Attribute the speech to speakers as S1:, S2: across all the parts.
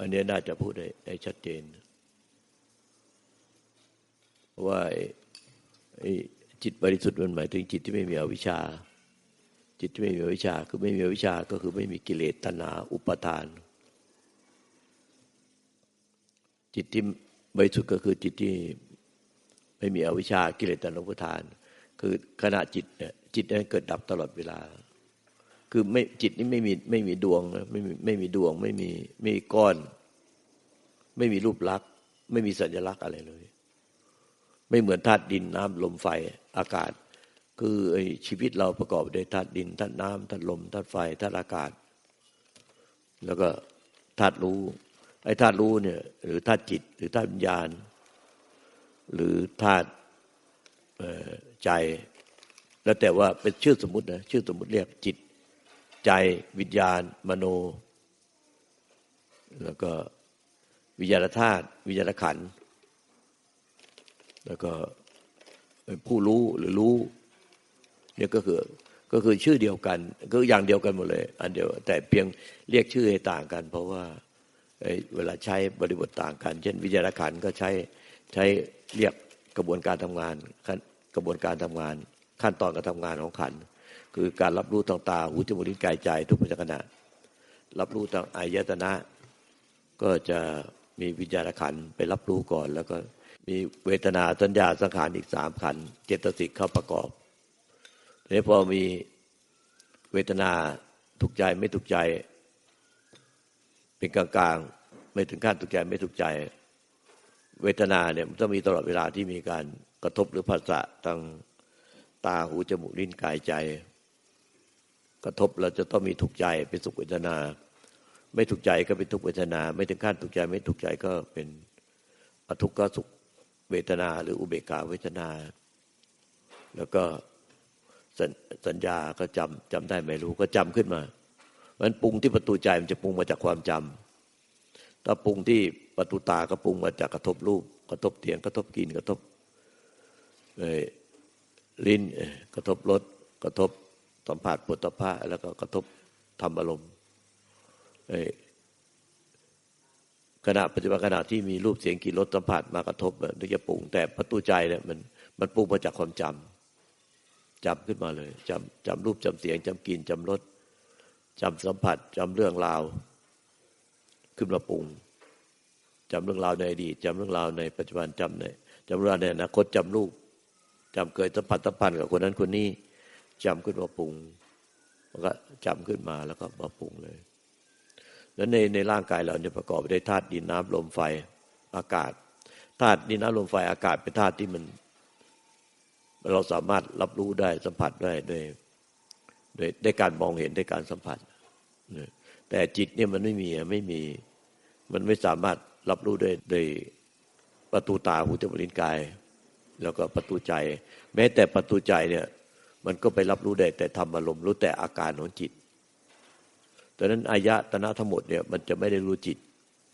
S1: อันนี้น่าจะพูดได้ชัดเจนว่าจิตบริสุทธิ์มันหมายถึงจิตที่ไม่มีอวิชชาจิตที่ไม่มีอวิชชาคือไม่มีอวิชชาก็คือไม่มีกิเลสตัณหาอุปาทานจิตที่บริสุทธิ์ก็คือจิตที่ไม่มีอวิชชากิเลสตัณหาอุปาทานคือขณะจิตเนี่ยจิตนั้นเกิดดับตลอดเวลาคือไม่จิตนี้ไม่มีดวงนะไม่มีดวงไม่มีก้อนไม่มีรูปลักษณ์ไม่มีสัญลักษณ์อะไรเลยไม่เหมือนธาตุดินน้ำลมไฟอากาศคือชีวิตเราประกอบด้วยธาตุดินธาตุน้ำธาตุลมธาตุไฟธาตุอากาศแล้วก็ธาตุรู้ไอ้ธาตุรู้เนี่ยหรือธาตุจิตหรือธาตุวิญญาณหรือธาตุใจแล้วแต่ว่าเป็นชื่อสมมุตินะชื่อสมมุติเรียกจิตใจวิญญาณมโนแล้วก็วิญญาณธาตุวิญญาณขันธ์แล้วก็ผู้รู้หรือรู้เนี่ยก็คือชื่อเดียวกันก็อย่างเดียวกันหมดเลยอันเดียวแต่เพียงเรียกชื่อให้ต่างกันเพราะว่าเวลาใช้บริบทต่างกันเช่นวิญญาณขันธ์ก็ใช้เรียกกระบวนการทำงานกระบวนการทำงานขั้นตอนการทำงานของขันธ์คือการรับรู้ทางตาหูจมูกลิ้นกายใจทุกปัจจุบันรับรู้ทางอายตนะก็จะมีวิญญาณขันธ์ไปรับรู้ก่อนแล้วก็มีเวทนาสัญญาสังขารอีก3ขันธ์เจตสิกเข้าประกอบทีนี้พอมีเวทนาถูกใจไม่ถูกใจเป็นกลางๆไม่ถึงขั้นถูกใจไม่ถูกใจเวทนาเนี่ยมันต้องมีตลอดเวลาที่มีการกระทบหรือผัสสะทางตาหูจมูกลิ้นกายใจกระทบแล้วจะต้องมีถูกใจเป็นสุขเวทนาไม่ถูกใจก็เป็นทุกขเวทนาไม่ถึงขั้นถูกใจไม่ถูกใจก็เป็นอทุกขสุขเวทนาหรืออุเบกขาเวทนาแล้วก็สัญญาก็จำได้ไม่รู้ก็จำขึ้นมามันปรุงที่ประตูใจมันจะปรุงมาจากความจำถ้าปรุงที่ประตูตาก็ปรุงมาจากกระทบรูปกระทบเสียงกระทบกลิ่นกระทบลิ้นกระทบรสกระทบสัมผัสโผฏฐัพพะแล้วก็กระทบธรรมอารมณ์ขณะปัจจุบันขณะที่มีรูปเสียงกลิ่นรสสัมผัสมากระทบถึงจะปรุงแต่ประตูใจเนี่ยมันปรุงมาจากความจำขึ้นมาเลยจำรูปจำเสียงจำกลิ่นจำรสจำสัมผัสจำเรื่องราวขึ้นมาปรุงจำเรื่องราวในอดีตจำเรื่องราวในปัจจุบันจำเรื่องในอนาคตจำรูปจำเคยสัมผัสสัมพันธ์กับคนนั้นคนนี้จำขึ้นมาปรุงมันก็จำขึ้นมาแล้วก็มาปรุงเลยแล้วในร่างกายเราเนี่ยประกอบไปด้วยธาตุดินน้ำลมไฟอากาศธาตุดินน้ำลมไฟอากาศเป็นธาตุที่เราสามารถรับรู้ได้สัมผัสได้ด้วยการมองเห็นด้วยการสัมผัสแต่จิตเนี่ยมันไม่มีมันไม่สามารถรับรู้ด้วยประตูตาหูจมูกลิ้นกายแล้วก็ประตูใจแม้แต่ประตูใจเนี่ยมันก็ไปรับรู้ได้แต่ธรรมอารมณ์รู้แต่อาการของจิตดังนั้นอายตนะทั้งหมดเนี่ยมันจะไม่ได้รู้จิต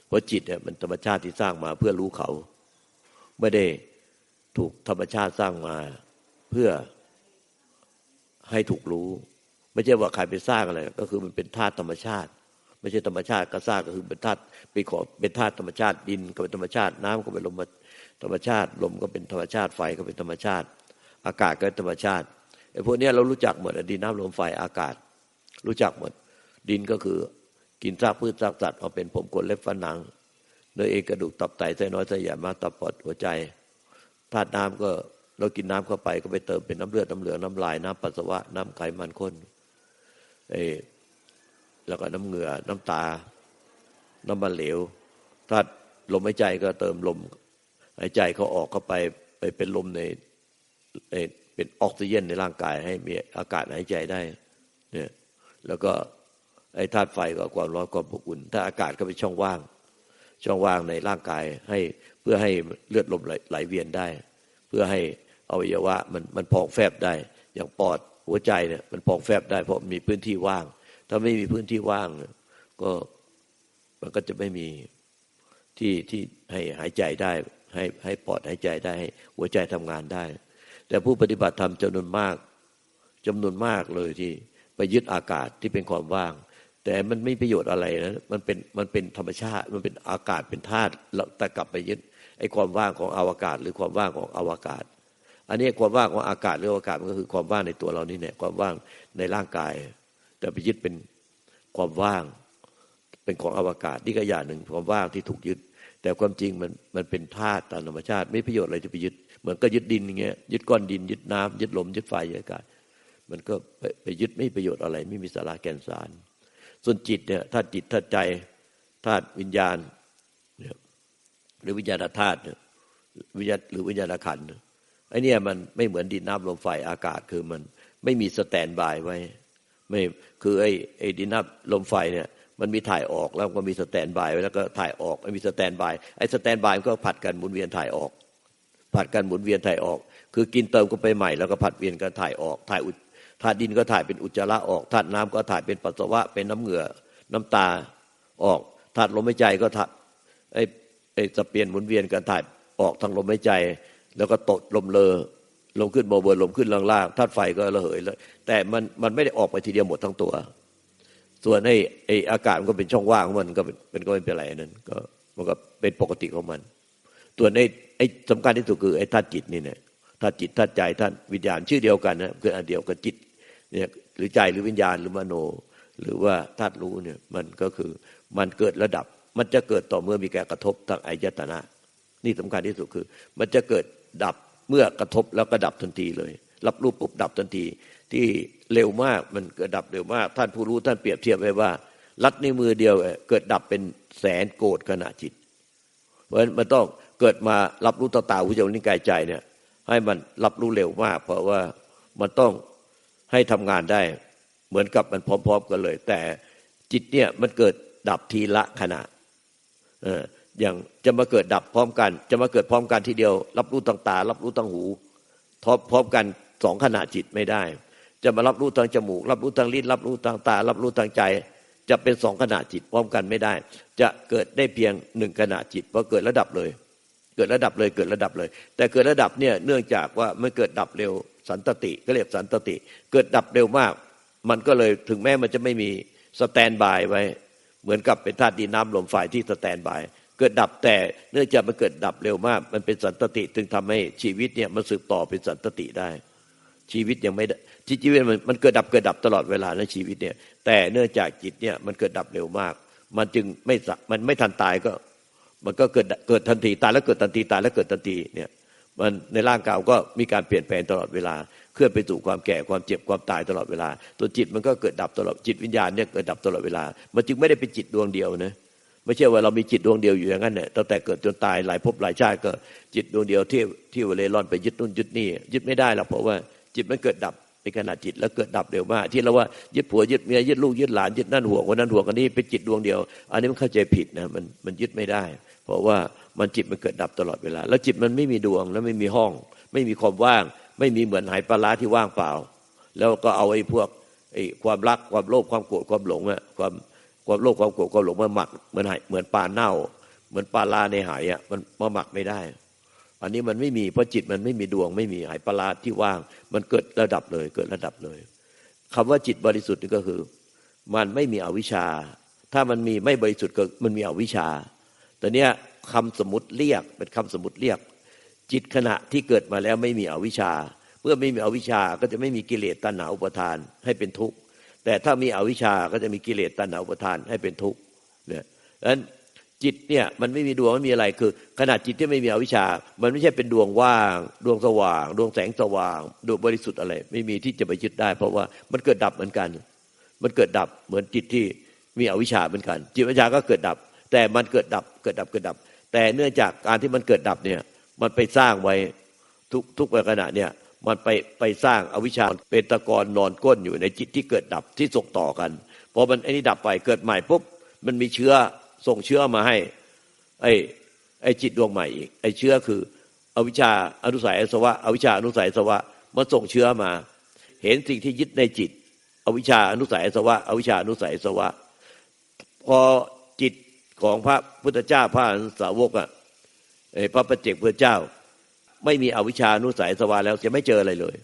S1: เพราะจิตเนี่ยมันธรรมชาติที่สร้างมาเพื่อรู้เขาไม่ได้ถูกธรรมชาติสร้างมาเพื่อให้ถูกรู้ไม่ใช่ว่าใครไปสร้างอะไรก็คือมันเป็นธาตุธรรมชาติไม่ใช่ธรรมชาติก็สร้างก็คือเป็นธาตุเป็นธาตุธรรมชาติดินก็เป็นธรรมชาติน้ำก็เป็นลมธรรมชาติลมก็เป็นธรรมชาติไฟก็เป็นธรรมชาติอากาศก็เป็นธรรมชาติไอ้พวกนี้เรารู้จักหมดดินน้ำลมไฟอากาศรู้จักหมดดินก็คือกินซากพืชซากสัตว์เอาเป็นผมขนเล็บฟันหนังเนื้อเอ็นกระดูกตับไตไส้น้อยไส้ใหญ่ม้ามตับปอดหัวใจธาตุน้ำก็เรากินน้ำเข้าไปก็ไปเติมเป็นน้ำเลือดน้ำเหลืองน้ำลายน้ำปัสสาวะน้ำไขมันข้นแล้วก็น้ำเหงื่อน้ำตาน้ำมันเหลวธาตุลมหายใจก็เติมลมหายใจเขาออกเข้าไปเป็นลมในเป็นออกซิเจนในร่างกายให้มีอากาศหายใจได้เนี่ยแล้วก็ไอ้ธาตุไฟก็ความร้อนความอบอุ่นถ้าอากาศก็เป็นช่องว่างในร่างกายให้เพื่อให้เลือดลมไหลเวียนได้เพื่อให้อวัยวะมันพองแฟบได้อย่างปอดหัวใจเนี่ยมันพองแฟบได้เพราะมีพื้นที่ว่างถ้าไม่มีพื้นที่ว่างก็มันก็จะไม่มีที่ให้หายใจได้ให้ปอดหายใจได้ให้หัวใจทำงานได้แต่ผู้ปฏิบัติธรรมจำนวนมากเลยที่ไปยึดอากาศที่เป็นความว่าง แต่มันไม่ประโยชน์อะไรนะมันเป็นธรรมชาติมันเป็นอากาศเป็นธาตุแต่กลับไปยึดไอ้ความว่างของอวกาศหรือความว่างของอวกาศอันนี้ความว่างของอากาศหรืออวกาศมันก็คือความว่างในตัวเรานี่แหละความว่างในร่างกายแต่ไปยึดเป็นความว่างเป็นของอวกาศนี่ก็อย่างหนึ่งความว่างที่ถูกยึดแต่ความจริงมันเป็นธาตุตามธรรมชาติไม่ประโยชน์อะไรที่ไปยึดเหมือนก็ยึดดินอย่างเงี้ยยึดก้อนดินยึดน้ำยึดลมยึดไฟยึดอากาศมันก็ไปยึดไม่ประโยชน์อะไรไม่มีสาระแก่นสารส่วนจิตเนี่ยธาตุจิตธาตุใจธาตุวิญญาณหรือวิญญาณธาตุวิญญาณหรือวิญญาณขันธ์ไอ้นี่มันไม่เหมือนดินน้ำลมไฟอากาศคือมันไม่มีสแตนบายไว้ไม่คือไอ้ดินน้ำลมไฟเนี่ยมันมีถ่ายออกแล้วก็มีสแตนบายไว้แล้วก็ถ่ายออกไม่มีสแตนบายไอ้สแตนบายมันก็ผัดกันหมุนเวียนถ่ายออกผัดกันหมุนเวียนถ่ายออกคือกินเติมก็ไปใหม่แล้วก็ผัดเวียนกันถ่ายออกถ่ายธาตุดินก็ถ่ายเป็นอุจจาระออกธาตุน้ำก็ถ่ายเป็นปัสสาวะเป็นน้ำเหงื่อน้ำตาออกธาตุลมหายใจก็ถ่ายไอ้สเปียนหมุนเวียนกันถ่ายออกทางลมหายใจแล้วก็ตดลมเลอลมขึ้นโมเบิร์ลมขึ้นล่างๆธาตุไฟก็ระเหยแล้วแต่มันไม่ได้ออกไปทีเดียวหมดทั้งตัวส่วนไอ้อากาศมันก็เป็นช่องว่างของมันก็เป็นก็ไม่เป็นไรนั่นก็มันก็เป็นปกติของมันส่วนไอ้สำคัญที่สุดคือไอ้ธาตุจิตนี่เนี่ยธาตุจิตธาตุใจธาตุวิญญาณชื่อเดียวกันนะคืออันเดียวกับจิตเนี่ยหรือใจหรือวิญญาณหรือมโนหรือว่าธาตุรู้เนี่ยมันก็คือมันเกิดระดับมันจะเกิดต่อเมื่อมีการกระทบทางอายตนะนี่สำคัญที่สุดคือมันจะเกิดดับเมื่อกระทบแล้วก็ดับทันทีเลยรับรู้ปุ๊บดับทันทีที่เร็วมากมันเกิดดับเร็วมากท่านผู้รู้ท่านเปรียบเทียบไว้ว่าลัดในมือเดียวเกิดดับเป็นแสนโกฏขณะจิตเพราะฉะนั้นมันต้องเกิดมารับรู้ต่อตาหูจมูกลิ้นกายใจเนี่ยให้มันรับรู้เร็วมากเพราะว่ามันต้องให้ทำงานได้เหมือนกับมันพร้อมๆกันเลยแต่จิตเนี่ยมันเกิดดับทีละขณะอย่างจะมาเกิดดับพร้อมกันจะมาเกิดพร้อมกันทีเดียวรับรู้ทางตารับรู้ทางหูพร้อมกันสองขณะจิตไม่ได้จะมารับรู้ทางจมูกรับรู้ทางลิ้นรับรู้ทางตารับรู้ทางใจจะเป็นสองขณะจิตพร้อมกันไม่ได้จะเกิดได้เพียงหนึ่งขณะจิตพอเกิดระดับเลยเกิดระดับเลยเกิดระดับเลยแต่เกิดระดับเนี่ยเนื่องจากว่ามันเกิดดับเร็วสันตติก็เรียกสันตติเกิดดับเร็วมากมันก็เลยถึงแม้มันจะไม่มีสแตนบายไว้เหมือนกับเป็นธาตุดินน้ำลมไฟที่สแตนบายเกิดดับแต่เนื่องจากมันเกิดดับเร็วมากมันเป็นสันตติจึงทำให้ชีวิตเนี่ยมันสืบต่อเป็นสันตติได้ชีวิตยังไม่ชีวิตมันเกิดดับตลอดเวลาในชีวิตเนี่ยแต่เนื่องจากจิตเนี่ยมันเกิดดับเร็วมากมันจึงมันไม่ทันตายก็มันก็เกิดทันทีตายแล้วเกิดทันทีตายแล้วเกิดทันทีเนี่ยมันในร่างกายก็มีการเปลี่ยนแปลงตลอดเวลาเคลื่อนไปสู่ความแก่ความเจ็บความตายตลอดเวลาตัวจิตมันก็เกิดดับตลอดจิตวิญญาณเนี่ยเกิดดับตลอดเวลามันจึงไม่ได้เป็นจิตดวงเดียวนะไม่ใช่ว่าเรามีจิตดวงเดียวอยู่อย่างนั้นเนี่ยตั้งแต่เกิดจนตายหลายภพหลายชาติก็จิตดวงเดียวที่เวเลร่อนไปยึดนู่นยึดนี่ยึดไม่ได้หรอกเพราะว่าจิตมันเกิดดับในขณะจิตแล้วเกิดดับเร็วมากที่เราว่ายึดผัวยึดเมียยึดลูกยึดหลานยึดนั่นห่วงวันนั้นห่วงอันนี้เป็นจิตดวงเดียวอันนี้มันเข้าใจผิดนะมันยึดไม่ได้เพราะว่ามันจิตมันเกิดดับตลอดเวลาแล้วจิตมันไม่มีดวงแล้วไม่มีห้องไม่มีความว่างไม่มีเหมือนหายปลาร้าที่ว่างเปล่าแล้วก็เอาไอ้พวกไอ้ความรักความโลภความโกรธความหลงอะความโลภความโกรธความหลงมาหมักเหมือนปลาเน่าเหมือนปลาลาในหายอะมันมาหมักไม่ได้อันนี้มันไม่มีเพราะจิตมันไม่มีดวงไม่มีหายปลาลาที่ว่างมันเกิดระดับเลยเกิดระดับเลยคำว่าจิตบริสุทธิ์นี่ก็คือมันไม่มีอวิชชาถ้ามันมีไม่บริสุทธิ์ก็มันมีอวิชชาแต่เนี้ยคำสมมุติเรียกเป็นคำสมมุติเรียกจิตขณะที่เกิดมาแล้วไม่มีอวิชชาเมื่อไม่มีอวิชชาก็จะไม่มีกิเลสตัณหาอุปาทานให้เป็นทุกข์แต่ถ้ามีอวิชชาก็จะมีกิเลสตัณหาอุปาทานให้เป็นทุกข์เนี่ยดังนั้นจิตเนี่ยมันไม่มีดวงไม่มีอะไรคือขณะจิตที่ไม่มีอวิชชามันไม่ใช่เป็นดวงว่างดวงสว่างดวงแสงสว่างดวงบริสุทธิ์อะไรไม่มีที่จะไปยึดได้เพราะว่ามันเกิดดับเหมือนกันมันเกิดดับเหมือนจิตที่มีอวิชชาเหมือนกันจิตอวิชชาก็เกิดดับแต่มันเกิดดับแต่เนื่องจากการที่มันเกิดดับเนี่ยมันไปสร้างไว้ทุกขณะเนี่ยมันไปสร้างอวิชชาเป็นตะกอนนอนก้นอยู่ในจิตที่เกิดดับที่ส่งต่อกันพอมันไอ้นี่ดับไปเกิดใหม่ปุ๊บมันมีเชื้อส่งเชื้อมาให้ไอ้จิตดวงใหม่อีกไอ้เชื้อคืออวิชชาอนุสัยอาสวะอวิชชาอนุสัยอาสวะมันส่งเชื้อมาเห็นสิ่งที่ยึดในจิตอวิชชาอนุสัยอาสวะอวิชชาอนุสัยอาสวะพอจิตของพระพุทธเจ้าพระอรหันตสาวกอ่ะพระปัจเจกพุทธเจ้าไม่มีอวิชชานุสัยอาสวะแล้วจะไม่เจออะไรเลย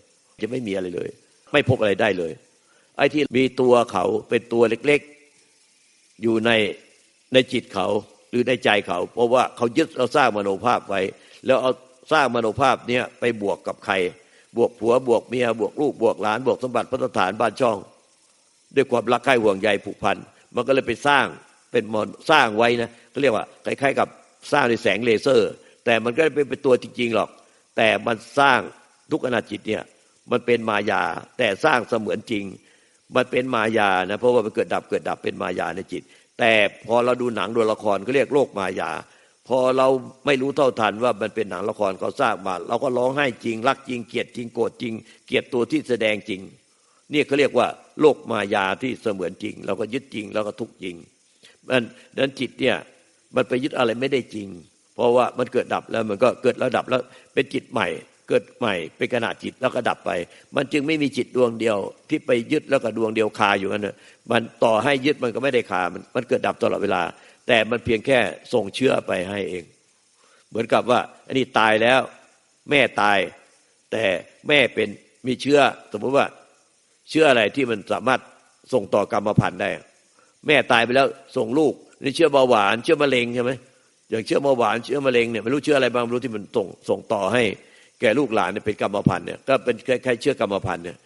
S1: จะไม่มีอะไรเลยไม่พบอะไรได้เลยไอ้ที่มีตัวเขาเป็นตัวเล็กๆ อยู่ในจิตเขาหรือในใจเขาเพราะว่าเขายึดเราสร้างมโนภาพไว้แล้วเอาสร้างมโนภาพเนี้ยไปบวกกับใครบวกผัวบวกเมียบวกลูกบวกหลานบวกสมบัติพัฒฐานบ้านช่องด้วยความรักใคร่ห่วงใยผูกพันมันก็เลยไปสร้างเป็นมอนสร้างไว้นะเขาเรียกว่าคล้ายๆกับสร้างด้วยแสงเลเซอร์แต่มันก็ไม่เป็นตัวจริงๆหรอกแต่มันสร้างทุกขณะจิตเนี่ยมันเป็นมายาแต่สร้างเสมือนจริงมันเป็นมายานะเพราะว่ามันเกิดดับเป็นมายาในจิตแต่พอเราดูหนังดูละครก็เรียกโลกมายาพอเราไม่รู้เท่าทันว่ามันเป็นหนังละครเขาสร้างมาเราก็ร้องไห้จริงรักจริงเกลียดจริงโกรธจริงเกลียดตัวที่แสดงจริงนี่เขาเรียกว่าโลกมายาที่เสมือนจริงเราก็ยึดจริงแล้วก็ทุกข์จริงนั้นจิตเนี่ยมันไปยึดอะไรไม่ได้จริงเพราะว่ามันเกิดดับแล้วมันก็เกิดแล้วดับแล้วเป็นจิตใหม่เกิดใหม่เป็นขณะจิตแล้วก็ดับไปมันจึงไม่มีจิตดวงเดียวที่ไปยึดแล้วก็ดวงเดียวคาอยู่นั่นน่ะมันต่อให้ยึดมันก็ไม่ได้คามันเกิดดับตลอดเวลาแต่มันเพียงแค่ส่งเชื้อไปให้เองเหมือนกับว่าอันนี้ตายแล้วแม่ตายแต่แม่เป็นมีเชื้อสมมติว่าเชื้ออะไรที่มันสามารถส่งต่อกรรมพันธุ์ได้แม่ตายไปแล้วส่งลูกนี่เชื้อเบาหวานเชื้อมะเร็งใช่ไหมอย่างเชื้อเบาหวานเชื้อมะเร็งเนี่ยไม่รู้เชื้ออะไรบางไม่รู้ที่มันส่งต่อให้แก่ลูกหลานเนี่ยเป็นกรรมพันธุ์เนี่ยก็เป็นคล้ายๆเชื้อกรรมพันธุ์เนี่ย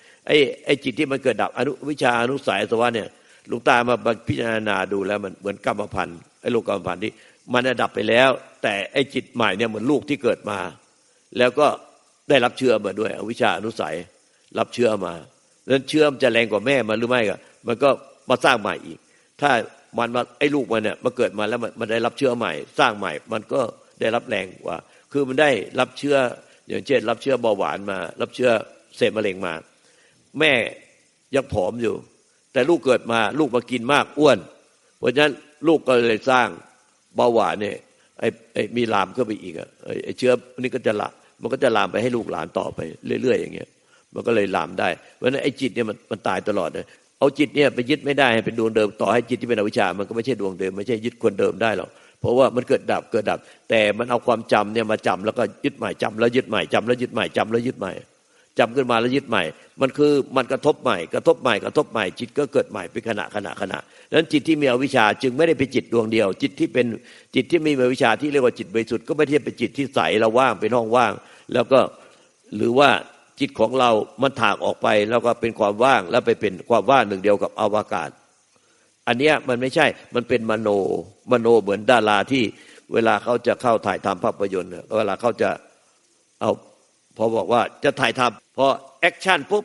S1: ไอ้จิตที่มันเกิดดับอนุวิชาอนุสัยสวะเนี่ยหลวงตามาพิจารณาดูแล้วมันเหมือนกรรมพันธุ์ไอ้ลูกกรรมพันธุ์ที่มันดับไปแล้วแต่ไอ้จิตใหม่เนี่ยเหมือนลูกที่เกิดมาแล้วก็ได้รับเชื้อมาด้วยอวิชชาอนุสัยรับเชื้อมาดังนั้นเชื้อมันจะแรงกว่าแม่มันหรือไม่ก็มันก็มาสร้างใหม่อีกถ้ามันมาไอ้ลูกมันเนี่ยมาเกิดมาแล้วมันได้รับเชื้อใหม่สร้างใหม่มันก็ได้รับแรงกว่าคือมันได้รับเชื้ออย่างเช่นรับเชื้อเบาหวานมารับเชื้อเศษมะเร็งมาแม่ยังผอมอยู่แต่ลูกเกิดมาลูกมากินมากอ้วนเพราะฉะนั้นลูกก็เลยสร้างเบาหวานเนี่ยไอ้มีลามเข้าไปอีกอ่ะไอ้เชื้อนี่ก็จะละมันก็จะลามไปให้ลูกหลานต่อไปเรื่อยๆอย่างเงี้ยมันก็เลยลามได้เพราะฉะนั้นไอ้จิตเนี่ยมันตายตลอดเลยเอาจิตเนี่ยไปยึดไม่ได้ให้เป็นดวงเดิมต่อให้จิตที่เป็นอวิชชามันก็ไม่ใช่ดวงเดิมไม่ใช่ยึดคนเดิมได้หรอกเพราะว่ามันเกิดดับแต่มันเอาความจำเนี่ยมาจำแล้วก็ยึดใหม่จำแล้วยึดใหม่จำแล้วยึดใหม่จำแล้วยึดใหม่จำขึ้นมาแล้วยึดใหม่มันคือมันกระทบใหม่กระทบใหม่กระทบใหม่จิตก็เกิดใหม่เป็นขณะดังนั้นจิตที่มีอวิชชาจึงไม่ได้เป็นจิตดวงเดียวจิตที่เป็นจิตที่มีอวิชชาที่เรียกว่าจิตบริสุทธิ์ก็ไม่ใช่เป็นจิตที่ใสเราว่างเป็นห้องว่างแล้วก็หรือว่าจิตของเรามันถากออกไปแล้วก็เป็นความว่างแล้วไปเป็นความว่างหนึ่งเดียวกับอวกาศอันเนี้ยมันไม่ใช่มันเป็นมโนเหมือนดาราที่เวลาเขาจะเข้าถ่ายทำภาพยนตร์เวลาเขาจะเอาพอบอกว่าจะถ่ายทำพอแอคชั่นปุ๊บ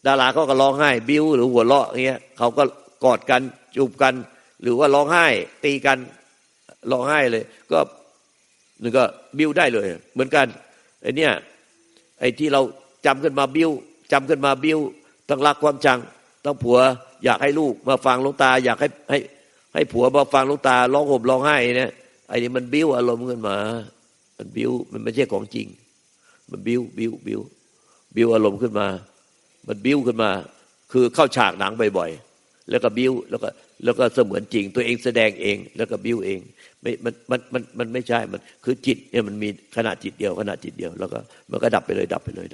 S1: ดาราเขาก็ร้องไห้บิ้วหรือหัวเราะอย่างเงี้ยเขาก็กอดกันจูบกันหรือว่าร้องไห้ตีกันร้องไห้เลยก็นึกก็บิ้วได้เลยเหมือนกันไอ้เนี้ยไอ้ที่เราจำขึ้นมาบิ้วต้องรักความชังต้องผัวอยากให้ลูกมาฟังหลวงตาอยากให้ผัวมาฟังหลวงตาร้องห่มร้องไห้เนี่ยไอ้นี่มันบิ้วอารมณ์ขึ้นมามันบิ้วมันไม่ใช่ของจริงมันบิ้วอารมณ์ขึ้นมามันบิ้วขึ้นมาคือเข้าฉากหนังบ่อยๆแล้วก็บิ้วแล้วก็เสมือนจริงตัวเองแสดงเองแล้วก็บิ้วเองไม่มันไม่ใช่มันคือจิตเนี่ยมันมีขณะจิตเดียวแล้วก็มันก็ดับไปเลยดับไปเลย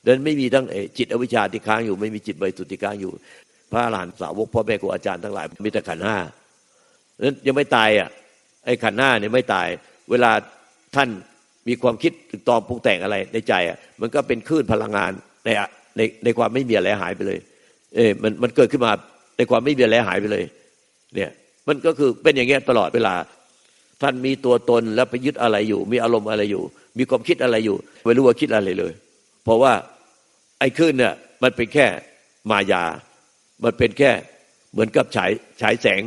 S1: ดังนั้นไม่มีทั้งจิตอวิชชาที่ค้างอยู่ไม่มีจิตบริสุทธิ์ที่ค้างอยู่พระอรหันต์สาวกพ่อแม่ครูอาจารย์ทั้งหลายมีแต่ขันธ์ห้านั้นยังไม่ตายอ่ะไอ้ขันธ์ห้าเนี่ยไม่ตายเวลาท่านมีความคิดถึงตอมปรุงแต่งอะไรในใจอ่ะมันก็เป็นคลื่นพลังงานในความไม่มีอะไรหายไปเลยมันเกิดขึ้นมาในความไม่มีอะไรหายไปเลยเนี่ยมันก็คือเป็นอย่างเงี้ยตลอดเวลาท่านมีตัวตนแล้วไปยึดอะไรอยู่มีอารมณ์อะไรอยู่มีความคิดอะไรอยู่ไม่รู้ว่าคิดอะไรเลยเพราะว่าไอ้คลื่นเนี่ยมันเป็นแค่มายามันเป็นแค่เหมือนกับฉายแสง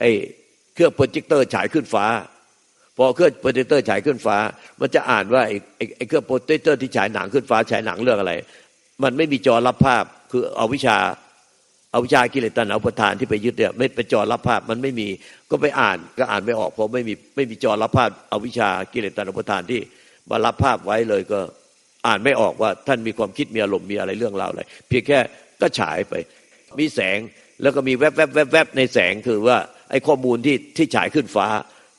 S1: ไอ้เครื่องโปรเจคเตอร์ฉายขึ้นฟ้าพอเครื่องโปรเจคเตอร์ฉายขึ้นฟ้ามันจะอ่านว่าไอ้เครื่องโปรเจคเตอร์ที่ฉายหนังขึ้นฟ้าฉายหนังเรื่องอะไรมันไม่มีจอรับภาพคือเอาวิชากิเลสตัณหาอุปาทานที่ไปยึดเนี่ยไม่เป็นจอรับภาพมันไม่มีก็ไปอ่านก็อ่านไม่ออกเพราะไม่มีจอรับภาพเอาวิชากิเลสตัณหาอุปาทานที่มารับภาพไว้เลยก็อ่านไม่ออกว่าท่านมีความคิดมีอารมณ์มีอะไรเรื่องราวอะไรเพียงแค่ก็ฉายไปมีแสงแล้วก็มีแวบในแสงคือว่าไอ้ข้อมูลที่ฉายขึ้นฟ้า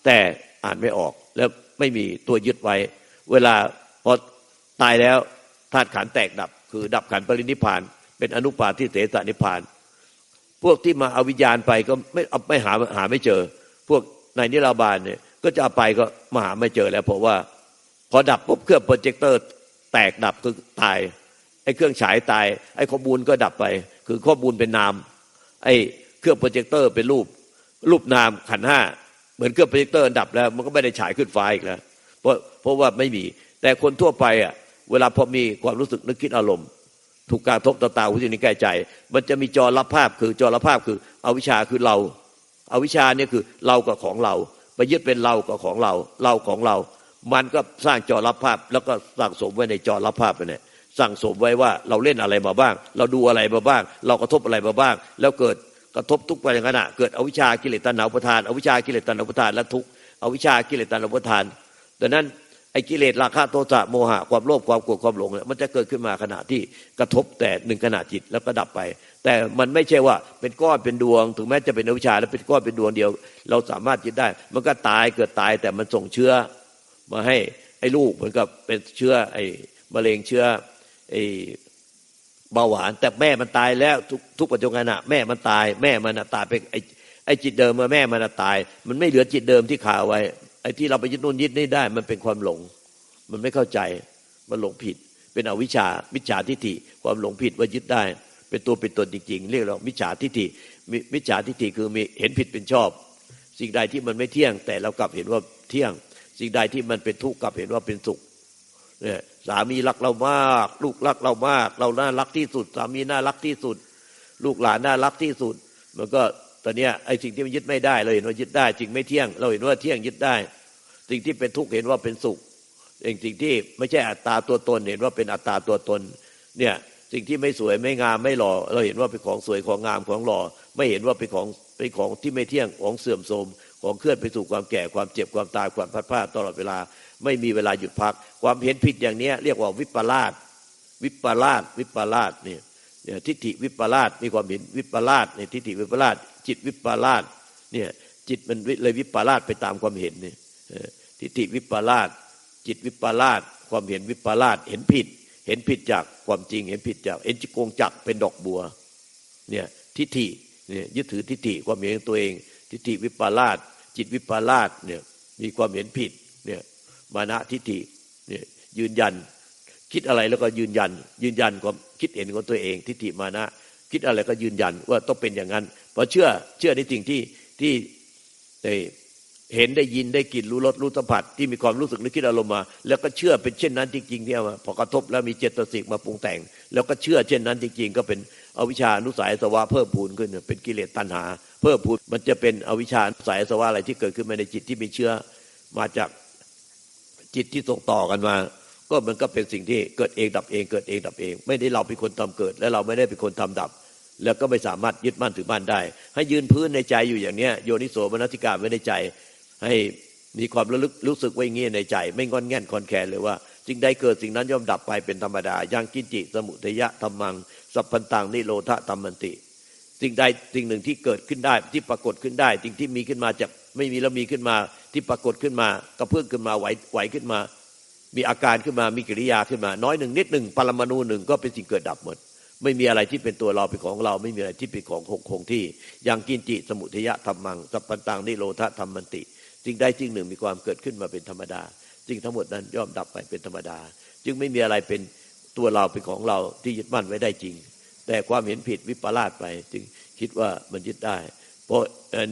S1: แต่อ่านไม่ออกแล้วไม่มีตัวยึดไว้เวลาพอตายแล้วธาตุขันธ์แตกดับคือดับขันธ์ปรินิพพานเป็นอนุปาทิเสสนิพพาน พวกที่มาเอาวิญญาณไปก็ไม่หาไม่เจอพวกในนิราบาลเนี่ยก็จะเอาไปก็มาหาไม่เจอแล้วเพราะว่าพอดับปุ๊บเครื่องโปรเจคเตอร์แตกดับคือตายไอ้เครื่องฉายตายไอ้ข้อมูลก็ดับไปคือข้อมูลเป็นนามไอ้เครื่องโปรเจคเตอร์เป็นรูปนามขันธ์ห้าเหมือนเครื่องโปรเจคเตอร์ดับแล้วมันก็ไม่ได้ฉายขึ้นฟ้าอีกแล้วเพราะว่าไม่มีแต่คนทั่วไปอ่ะเวลาพอมีความรู้สึกนึกคิดอารมณ์ถูกการทบต่อตาหูจมูกลิ้นกายใจมันจะมีจอรับภาพคือจอรับภาพคืออวิชชาคือเราอวิชชาเนี่ยคือเรากับของเราไปยึดเป็นเรากับของเราของเรามันก็สร้างจอรับภาพแล้วก็สั่งสมไว้ในจอรับภาพไปเนี่ยสั่งสมไว้ว่าเราเล่นอะไรมาบ้างเราดูอะไรมาบ้างเรากระทบอะไรมาบ้างแล้วเกิดกระทบทุกไปอย่างนั้นเกิดอวิชชากิเลสตัณหาอุปาทานอวิชชากิเลสตัณหาอุปาทานและทุกข์อวิชชากิเลสตัณหาอุปาทานดังนั้นไอ้กิเลสราคะโทสะโมหะความโลภความโกรธความหลงเนี่ยมันจะเกิดขึ้นมาขณะที่กระทบแต่หนึ่งขณะจิตแล้วก็ดับไปแต่มันไม่ใช่ว่าเป็นก้อนเป็นดวงถึงแม้จะเป็นอวิชชาแล้วเป็นก้อนเป็นดวงเดียวเราสามารถยึดได้มันก็ตายเกิดตายแต่มันส่งเชื้อมาให้ไอ้ลูกเหมือนกับเป็นเชื้อไอ้มะเร็งเชื้อไอ้เบาหวานแต่แม่มันตายแล้วทุกปัจจุบันแม่มันตายแม่มันตายไปไอ้จิตเดิมมาแม่มันตายมันไม่เหลือจิตเดิมที่ขาไว้ไอ้ที่เราไปยึดนู่นยึดนี่ได้มันเป็นความหลงมันไม่เข้าใจมันหลงผิดเป็นอวิชชามิจฉาทิฏฐิความหลงผิดว่ายึดได้เป็นตัวเป็นตนจริงๆเรียกเรามิจฉาทิฏฐิมิจฉาทิฏฐิคือมีเห็นผิดเป็นชอบสิ่งใดที่มันไม่เที่ยงแต่เรากลับเห็นว่าเที่ยงสิ่งใดที่มันเป็นทุกข์กลับเห็นว่าเป็นสุขเนี่ยสามีรักเรามากลูกรักเรามากเราน่ารักที่สุดสามีน่ารักที่สุดลูกหลานน่ารักที่สุดมันก็ตอนนี้ไอ้สิ่งที่มันยึดไม่ได้เราเห็นว่ายึดได้จริงไม่เที่ยงเราเห็นว่าเที่ยงยึดได้สิ่งที่เป็นทุกข์เห็นว่าเป็นสุขสิ่งที่ไม่ใช่อัตตาตัวตนเห็นว่าเป็นอัตตาตัวตนเนี่ยสิ่งที่ไม่สวยไม่งามไม่หล่อเราเห็นว่าเป็นของสวยของงามของหล่อไม่เห็นว่าเป็นของที่ไม่เที่ยงของเสื่อมโทรมของเคลื่อนไปสู่ความแก่ความเจ็บความตายความพัดพลาดตลอดเวลาไม่มีเวลาหยุดพักความเห็นผิดอย่างนี้เรียกว่าวิปลาสเนี่ยทิฏฐิวิปลาสมีความเห็นวิปลาสในทิฏฐิวิปลาสจิตวิปลาสเนี่ยจิตมันเลยวิปลาสไปตามความเห็นเนี่ยทิฏฐิวิปลาสจิตวิปลาสความเห็นวิปลาสเห็นผิดจากความจริงเห็นผิดจากเห็นจิโกงจักเป็นดอกบัวเนี่ยทิฏฐิเนี่ยยึดถือทิฏฐิความเห็นตัวเองทิฏฐิวิปลาสจิตวิปลาสเนี่ยมีความเห็นผิดเนี่ยมานะทิฏฐิเนี่ยยืนยันคิดอะไรแล้วก็ยืนยันความคิดเห็นของตัวเองทิฏฐิมานะคิดอะไรก็ยืนยันว่าต้องเป็นอย่างนั้นเพราะเชื่อในสิ่งที่เห็นได้ยินได้กลิ่นรู้รสรู้สัมผัสที่มีความรู้สึกนึกคิดอารมณ์มาแล้วก็เชื่อเป็นเช่นนั้นจริงๆที่ว่าพอกระทบแล้วมีเจตสิกมาปรุงแต่งแล้วก็เชื่อเช่นนั้นจริงๆก็เป็นอวิชชานุสัยอาสวะเพิ่มพูนขึ้นเป็นกิเลสตัณหาเพิ่มพูนมันจะเป็นอวิชชานุสัยอาสวะอะไรที่เกิดขึ้นมาในจิตที่มีเชื้อมาจากจิตที่ส่งต่อกันมาก็มันก็เป็นสิ่งที่เกิดเองดับเองเกิดเองดับเองไม่ได้เราเป็นคนทำเกิดและเราไม่ได้เป็นคนทำดับแล้วก็ไม่สามารถยึดมั่นถือมั่นได้ให้ยืนพื้นในใจอยู่อย่างเนี้ยโยนิโสมนสิการไว้ในใจให้มีความรู้สึกไว้เงี้ยในใจไม่งอนแง่นคอนแคลนเลยว่าสิ่งใดเกิดสิ่งนั้นย่อมดับไปเป็นธรรมดายังกินจิสมุทัยะธัมมังสัพพันตังนิโรธธัมมันติสิ่งใดสิ่งหนึ่งที่เกิดขึ้นได้ที่ปรากฏขึ้นได้สิ่งที่มีขึ้นมาจากไม่มีแล้วมีขึ้นมาที่ปรากฏขึ้นมากระเพื่อมขึ้นมาไหวขึ้นมามีอาการขึ้นมามีกิริยาขึ้นมาน้อยหนึ่งนิดหนึ่งปรมาณูหนึ่งก็เป็นสิ่งเกิดดับหมดไม่มีอะไรที่เป็นตัวเราเป็นของเราไม่มีอะไรที่เป็นของคงที่ยังกินจิสมุทัยะธัมมังสัพพันตังนิโรธธัมมันติสิ่งใดสิ่งหนึ่งมีความเกิดขึ้นมาเป็นธรรมดาสิ่งทั้งหมดนั้นย่อมดับไปเป็นธรรมดาจึงไม่มีอะไรเป็นตัวเราเป็นของเราที่ยึดมั่นไว้ได้จริงแต่ความเห็นผิดวิปลาสไปจึงคิดว่ามันยึดได้เพราะ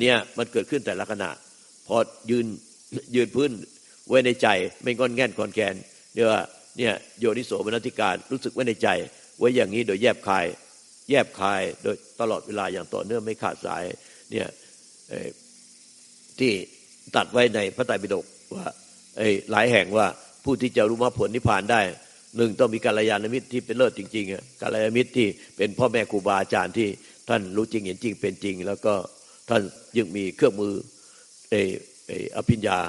S1: เนี้ยมันเกิดขึ้นแต่ละขณะพอยืนพื้นไว้ในใจไม่งอนแง่นคอนแกนเนี่ยโยนิโสมนสิการรู้สึกไว้ในใจไว้อย่างนี้โดยแยบคายโดยตลอดเวลาอย่างต่อเนื่องไม่ขาดสายเนี่ยที่ตัดไว้ในพระไตรปิฎกว่าหลายแห่งว่าผู้ที่จะรู้มรรคผลนิพพานได้หนึ่งต้องมีกัลยาณมิตรที่เป็นเลิศจริงๆกัลยาณมิตรที่เป็นพ่อแม่ครูบาอาจารย์ที่ท่านรู้จริงเห็นจริงเป็นจริงแล้วก็ท่านยังมีเครื่องมืออภิญญา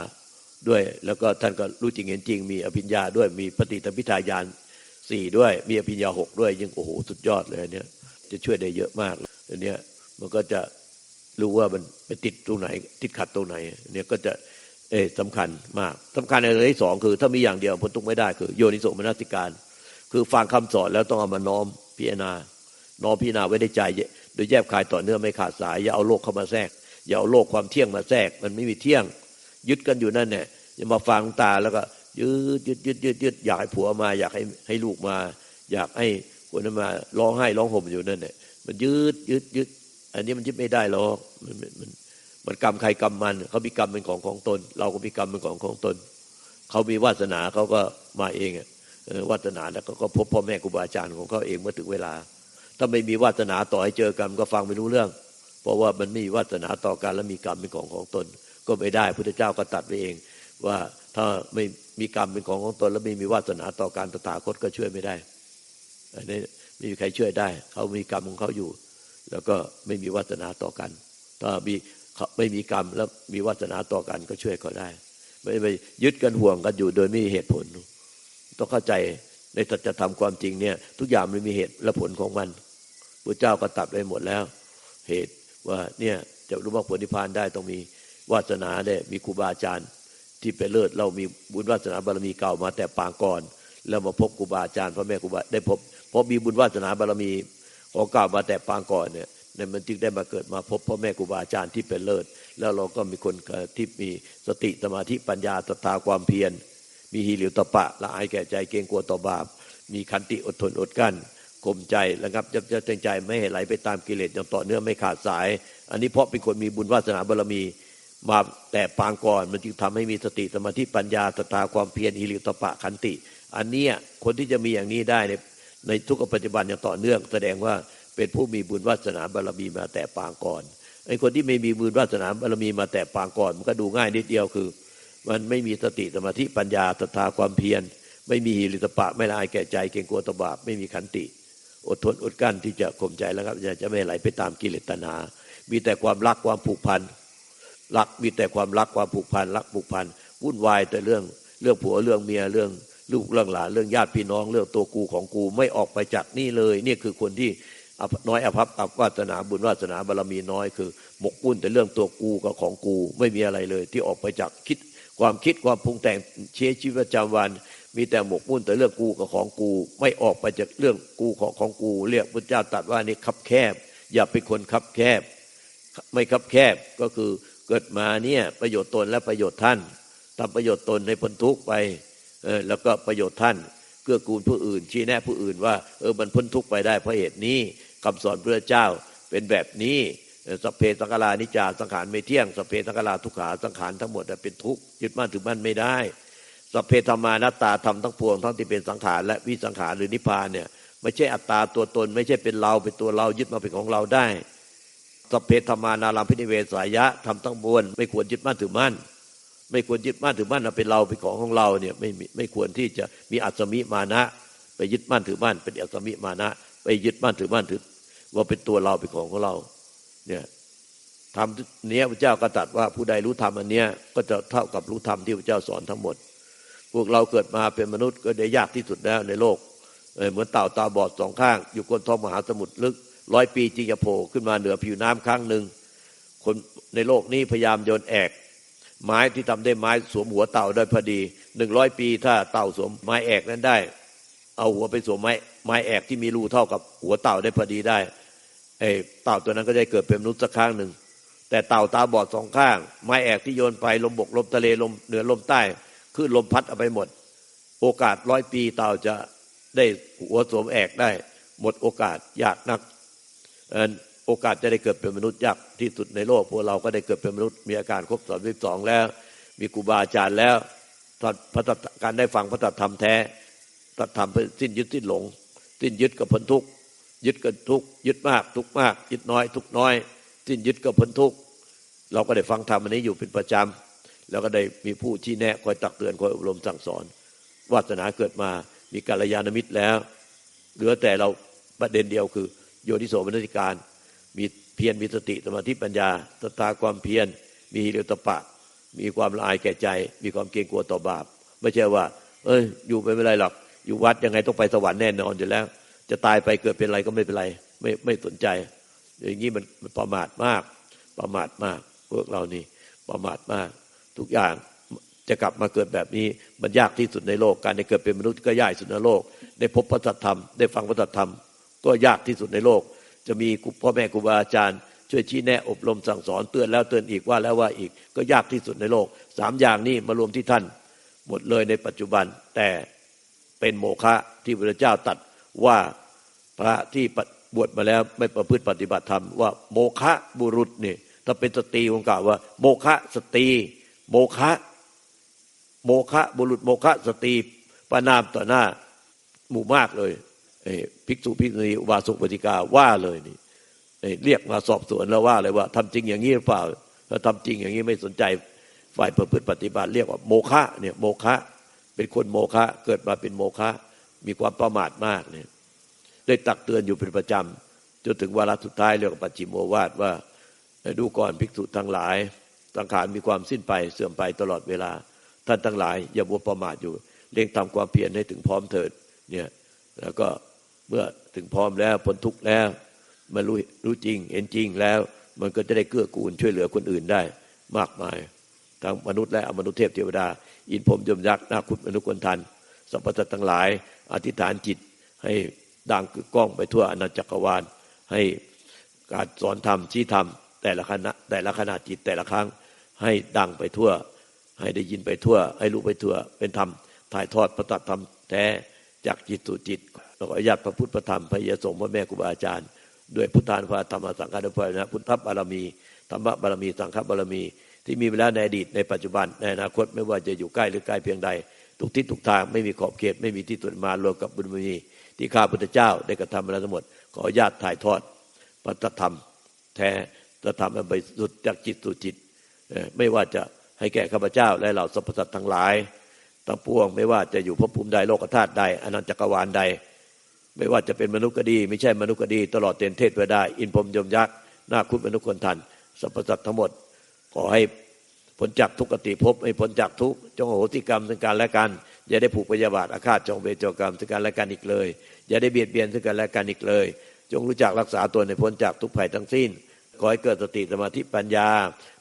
S1: ด้วยแล้วก็ท่านก็รู้จริงเห็นจริงมีอภิญญาด้วยมีปฏิสัมภิทาญาณ4ด้วยมีอภิญญา6ด้วยยังโอ้โหสุดยอดเลยเนี่ยจะช่วยได้เยอะมากอันเนี้ยมันก็จะรู้ว่ามันไปติดตรงไหนติดขัดตรงไหนเนี่ยก็จะสำคัญมากสำคัญในเรื่องที่สองคือถ้ามีอย่างเดียวพ้นทุกข์ไม่ได้คือโยนิโสมนสิการคือฟังคำสอนแล้วต้องเอามาน้อมพิจารณาไว้ในใจ โดยแยบคายต่อเนื่องไม่ขาดสายอย่าเอาโลกเข้ามาแทรกอย่าเอาโลกความเที่ยงมาแทรกมันไม่มีเที่ยงยึดกันอยู่นั่นเนี่ยอย่ามาฟังตาแล้วก็ยึดอยากให้ผัวมาอยากให้ลูกมาอยากให้คนนั้นมาร้องไห้ร้องห่มอยู่นั่นเนี่ยมันยึดอันนี้มันยึดไม่ได้หรอกมันกรรมใครกรรมมันเขามีกรรมเป็นของตนเราก็มีกรรมเป็นของตนเขามีวาสนาเขาก็มาเองวาสนาแล้วก็พบพ่อแม่ครูบาอาจารย์ของเขาเองเมื่อถึงเวลาถ้าไม่มีวาสนาต่อให้เจอกันก็ฟังไม่รู้เรื่องเพราะว่ามันไม่มีวาสนาต่อกันและมีกรรมเป็นของตนก็ไม่ได้พุทธเจ้าก็ตรัสไว้เองว่าถ้าไม่มีกรรมเป็นของตนแล้วไม่มีวาสนาต่อการตถาคตก็ช่วยไม่ได้อันนี้ไม่มีใครช่วยได้เขามีกรรมของเขาอยู่แล้วก็ไม่มีวาสนาต่อกันถ้าไม่มีกรรมแล้วมีวาสนาต่อกันก็ช่วยเขาได้ไม่ไปยึดกันห่วงกันอยู่โดยไม่มีเหตุผลต้องเข้าใจในสัจธรรมความจริงเนี่ยทุกอย่างมันมีเหตุและผลของมันพระเจ้าก็ตัดไว้หมดแล้วเหตุว่าเนี่ยจะรู้ว่าผลนิพพานได้ต้องมีวาสนาได้มีครูบาอาจารย์ที่เป็นเลิศเรามีบุญวาสนาบารมีเก่ามาแต่ปางก่อนแล้วมาพบครูบาอาจารย์พ่อแม่ครูบาได้พบเพราะมีบุญวาสนาบารมีของเก่ามาแต่ปางก่อนเนี่ยมันจึงได้มาเกิดมาพบพ่อแม่ครูบาอาจารย์ที่เป็นเลิศแล้วเราก็มีคนที่มีสติสมาธิปัญญาศรัทธาความเพียรมีหิริโอตปะละอายแก่ใจเกรงกลัวต่อบาปมีขันติอดทนอดกั้นข่มใจระงับยับยั้งใจไม่ให้ไหลไปตามกิเลสอย่างต่อเนื่องไม่ขาดสายอันนี้เพราะเป็นคนมีบุญวาสนาบารมีมาแต่ปางก่อนมันจึงทำให้มีสติสมาธิปัญญาศรัทธาความเพียรหิริโอตปะขันติอันนี้คนที่จะมีอย่างนี้ได้ในทุกปัจจุบันอย่างต่อเนื่องแสดงว่าเป็นผู้มีบุญวาสนาบารมีมาแต่ปางก่อนไอ้คนที่ไม่มีบุญวาสนาบารมีมาแต่ปางก่อนมันก็ดูง่ายนิดเดียวคือมันไม่มีสติสมาธิปัญญาศรัทธาความเพียรไม่มีหิริโอตปะไม่ละอายแก่ใจเกรงกลัวต่อบาปไม่มีขันติอดทนอดกั้นที่จะข่มใจแล้วครับจะไม่ไหลไปตามกิเลสตัณหามีแต่ความรักความผูกพันรักมีแต่ความรักความผูกพันรักผูกพันวุ่นวายแต่เรื่องผัวเรื่องเมียเรื่องลูกเรื่องหลานเรื่องญาติพี่น้องเรื่องตัวกูของกูไม่ออกไปจากนี่เลยนี่คือคนที่น้อยอภัพวาสนาบุญวาสนาบารมีน้อยคือหมกมุ่นแต่เรื่องตัวกูกับของกูไม่มีอะไรเลยที่ออกไปจากความคิดความปรุงแต่งชีวิตประจำวันมีแต่หมกมุ่นแต่เรื่องกูกับของกูไม่ออกไปจากเรื่องกูของกูเรียกพระเจ้าตรัสว่านี่คับแคบอย่าเป็นคนคับแคบไม่คับแคบก็คือเกิดมาเนี่ยประโยชน์ตนและประโยชน์ท่านทำประโยชน์ตนให้พ้นทุกข์ไปแล้วก็ประโยชน์ท่านเกื้อกูลผู้อื่นชี้แนะผู้อื่นว่ามันพ้นทุกข์ไปได้เพราะเหตุนี้คำสอนพระเจ้าเป็นแบบนี้สัพเพสังขารานิจจาสังขารไม่เที่ยงสัพเพสังขาราทุกขาสังขารทั้งหมดเป็นทุกข์ยึดมั่นถือมั่นไม่ได้สัพเพธรรมานัตตาธรรมทั้งปวงทั้งที่เป็นสังขารและวิสังขารหรือนิพพานเนี่ยไม่ใช่อัตตาตัวตนไม่ใช่เป็นเราเป็นตัวเรายึดมาเป็นของเราได้สัพเพธรรมานารัมพินิเวสายะธรรมทั้งมวลไม่ควรยึดมั่นถือมั่นไม่ควรยึดมั่นถือมั่นเป็นเราเป็นของเราเนี่ยไม่ควรที่จะมีอัตมิมานะไปยึดมั่นถือมั่นเป็นอัตมิมานะไปยึดมั่นถือมั่นถือว่าเป็นตัวเราเป็นของเราเนี่ยธรรมเนี้ยพระเจ้าก็ตรัสว่าผู้ใดรู้ธรรมอันเนี้ยก็จะเท่ากับรู้ธรรมที่พระเจ้าสอนทั้งหมดพวกเราเกิดมาเป็นมนุษย์ก็ได้ยากที่สุดแล้วในโลกเหมือนเต่าตาบอดสองข้างอยู่ก้นท้องมหาสมุทรลึก100 ปีจึงจะโผล่ขึ้นมาเหนือผิวน้ำครั้งหนึ่งคนในโลกนี้พยายามโยนแอกไม้ที่ทำได้ไม้สวมหัวเต่าได้พอดี100 ปีถ้าเต่าสวมไม้แอกนั้นได้เอาหัวไปสวมไม้แอกที่มีรูเท่ากับหัวเต่าได้พอดีได้เต่าตัวนั้นก็ได้เกิดเป็นมนุษย์สักครั้งหนึ่งแต่เต่าตาบอดสองข้างไม้แอกที่โยนไปลมบกลมทะเลลมเหนือลมใต้คลื่นลมพัดเอาไปหมดโอกาส100 ปีเต่าจะได้หัวสวมแอกได้หมดโอกาสยากนักโอกาสจะได้เกิดเป็นมนุษย์ยากที่สุดในโลกพวกเราก็ได้เกิดเป็นมนุษย์มีอาการครบ32แล้วมีครูบาอาจารย์แล้วการได้ฟังพระธรรมแท้พระธรรมสิ้นยึดสิ้นหลงสิ้นยึดกับพ้นทุกข์ยึดกับทุกข์ยึดมากทุกข์มากยึดน้อยทุกข์น้อยสิ้นยึดกับพ้นทุกข์เราก็ได้ฟังธรรมอันนี้อยู่เป็นประจำแล้วก็ได้มีผู้ชี้แนะคอยตักเตือนคอยอบรมสั่งสอนวาสนาเกิดมามีกัลยาณมิตรแล้วเหลือแต่เราประเด็นเดียวคือโยนิโสมนสิการมีเพียรมีสติสมาธิปัญญาศรัทธาความเพียรมีหิริโอตปะมีความละอายแก่ใจมีความเกรงกลัวต่อบาปไม่ใช่ว่าอยู่ไปไม่เป็นไรหรอกอยู่วัดยังไงต้องไปสวรรค์แน่นอนอยู่แล้วจะตายไปเกิดเป็นอะไรก็ไม่เป็นไรไม่สนใจอย่างนี้มันประมาทมากประมาทมากพวกเรานี่ประมาทมากทุกอย่างจะกลับมาเกิดแบบนี้มันยากที่สุดในโลกการได้เกิดเป็นมนุษย์ก็ยากที่สุดในโลกได้พบพระธรรมได้ฟังพระธรรมก็ยากที่สุดในโลก จะมีพ่อแม่ครูบาอาจารย์ช่วยชี้แนะอบรมสั่งสอนเตือนแล้วเตือนอีกว่าแล้วว่าอีกก็ยากที่สุดในโลก3อย่างนี้มารวมที่ท่านหมดเลยในปัจจุบันแต่เป็นโมฆะที่พระเจ้าตรัสว่าพระที่บวชมาแล้วไม่ประพฤติปฏิบัติธรรมว่าโมฆะบุรุษนี่ถ้าเป็นสตรีผมกล่าวว่าโมฆะสตรีโมฆะบุรุษโมฆะสตรีประนามต่อหน้าหมู่มากเลยภิกษุภิกษุณีอุบาสกอุบาสิกาว่าเลยนี่เรียกมาสอบสวนแล้วว่าเลยว่าทำจริงอย่างนี้หรือเปล่าถ้าทำจริงอย่างนี้ไม่สนใจฝ่ายประพฤติปฏิบัติเรียกว่าโมฆะเนี่ยโมฆะเป็นคนโมฆะเกิดมาเป็นโมฆะมีความประมาทมากเนี่ยได้ตักเตือนอยู่เป็นประจำจนถึงวาระสุดท้ายเรียกว่าปัจฉิมโอวาทว่าดูก่อนภิกษุทั้งหลายสังขารมีความสิ้นไปเสื่อมไปตลอดเวลาท่านทั้งหลายอย่ามัวประมาทอยู่เร่งทำความเพียรให้ถึงพร้อมเถิดเนี่ยแล้วก็เมื่อถึงพร้อมแล้วพ้นทุกข์แล้วมันรู้จริงเห็นจริงแล้วมันก็จะได้เกื้อกูลช่วยเหลือคนอื่นได้มากมายทั้งมนุษย์และอมนุษย์เทพเทวดาอินพรหมยมยักษ์นาคุตมนุษย์คนทันสรรพสัตว์ทั้งหลายอธิษฐานจิตให้ดังกึกก้องไปทั่วอนันตจักรวาลให้การสอนธรรมชี้ธรรมแต่ละขณะจิตแต่ละครั้งให้ดังไปทั่วให้ได้ยินไปทั่วให้รู้ไปทั่วเป็นธรรมถ่ายทอดพระตธรรมแท้จากจิตสู่จิตแล้วก็ญาติพระพุทธพระธรรมพระยสงฆ์พระแม่ครูบาอาจารย์ด้วยพุทธานุภาพธรรมสังฆานุภาพนะพุทธบารมีธรรมบารมีสังฆบารมีที่มีมาแล้วในอดีตในปัจจุบันในอนาคตไม่ว่าจะอยู่ใกล้หรือไกลเพียงใดทุกทิศทุกทางไม่มีขอบเขตไม่มีที่สุดมารวมกับบุญบารมีที่ข้าพุทธเจ้าได้กระทำมาแล้วทั้งหมดขอญาติถ่ายทอดพระธรรมแท้พระธรรมอันบริสุทธิ์จากจิตสู่จิตไม่ว่าจะให้แก่ข้าพเจ้าและเหล่าสรรพสัตว์ทั้งหลายทั้งปวงไม่ว่าจะอยู่ภพภูมิใดโลกธาตุใดอนันตจักรวาลใดไม่ว่าจะเป็นมนุษย์ก็ดีไม่ใช่มนุษย์ก็ดีตลอดเต็มเทศเวดาอินพรหมยมยักษ์นาคุตมนุษย์คนทันสรรพสัตว์ทั้งหมดขอให้พ้นจากทุกขติภพให้พ้นจากทุกจงอโหสิกรรมซึ่งกันและกันอย่าได้ผูกพยาบาทอาฆาตจองเวรจองกรรมซึ่งกันและกันอีกเลยอย่าได้เบียดเบียนซึ่งกันและกันอีกเลยจงรู้จักรักษาตนให้พ้นจากทุกภัยทั้งสิ้นขอให้เกิดสติสมาธิปัญญา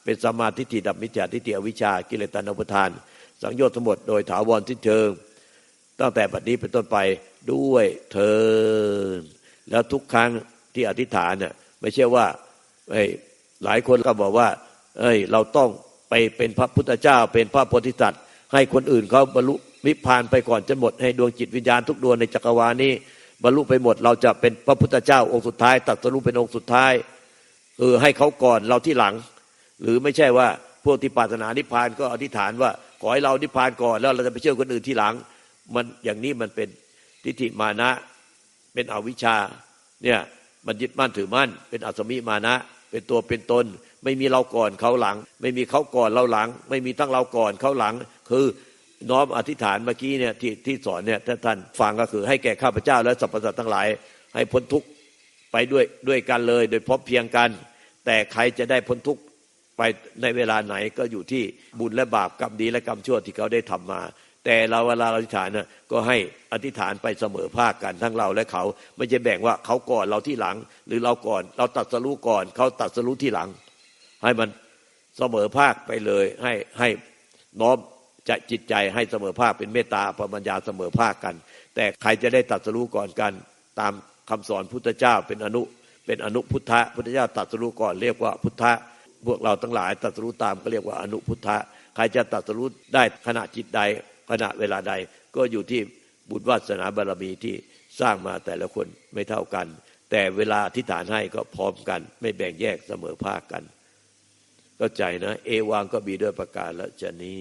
S1: เป็นสัมมาทิฏฐิดับมิจฉาทิฏฐิอวิชชากิเลสตัณหาอุปาทานสังโยชน์ทั้งหมดโดยถาวรสิ้นเชิงตั้งแต่บัดนี้เป็นต้นไปด้วยเถิดแล้วทุกครั้งที่อธิษฐานเนี่ยไม่ใช่ว่าหลายคนก็บอกว่าเราต้องไปเป็นพระพุทธเจ้าเป็นพระโพธิสัตว์ให้คนอื่นเขาบรรลุนิพพานไปก่อนจนหมดให้ดวงจิตวิญญาณทุกดวงในจักรวาลนี้บรรลุไปหมดเราจะเป็นพระพุทธเจ้าองค์สุดท้ายตรัสรู้เป็นองค์สุดท้ายให้เขาก่อนเราที่หลังหรือไม่ใช่ว่าพวกที่ปรารถนานิพพานก็อธิษฐานว่าขอให้เรานิพพานก่อนแล้วเราจะไปเชื่อคนอื่นที่หลังมันอย่างนี้มันเป็นทิฏฐิมานะเป็นอวิชชาเนี่ยมันยึดมั่นถือมั่นเป็นอสมิมานะเป็นตัวเป็นตนไม่มีเราก่อนเขาหลังไม่มีเขาก่อนเราหลังไม่มีทั้งเราก่อนเขาหลังคือน้อมอธิษฐานเมื่อกี้เนี่ยที่สอนเนี่ยท่านฟังก็คือให้แก่ข้าพเจ้าและสรรพสัตว์ทั้งหลายให้พ้นทุกข์ไปด้วยกันเลยโดยพบเพียงกันแต่ใครจะได้พ้นทุกข์ไปในเวลาไหนก็อยู่ที่บุญและบาปกรรมดีและกรรมชั่วที่เขาได้ทำมาแต่เราเวลาเราอธิษฐานน่ะก็ให้อธิษฐานไปเสมอภาคกันทั้งเราและเขาไม่ใช่แบ่งว่าเขาก่อนเราที่หลังหรือเราก่อนเราตรัสรู้ก่อนเขาตรัสรู้ที่หลังให้มันเสมอภาคไปเลยให้น้อมจะจิตใจให้เสมอภาคเป็นเมตตาปัญญาเสมอภาคกันแต่ใครจะได้ตรัสรู้ก่อนกันตามคำสอนพุทธเจ้าเป็นอนุพุทธะพุทธเจ้าตรัสรู้ก่อนเรียกว่าพุทธะพวกเราทั้งหลายตรัสรู้ตามก็เรียกว่าอนุพุทธะใครจะตรัสรู้ได้ขณะจิตใดขณะเวลาใดก็อยู่ที่บุญวาสนาบารมีที่สร้างมาแต่ละคนไม่เท่ากันแต่เวลาอธิษฐานให้ก็พร้อมกันไม่แบ่งแยกเสมอภาคกันเข้าใจนะเอวังก็มีด้วยประการละชนี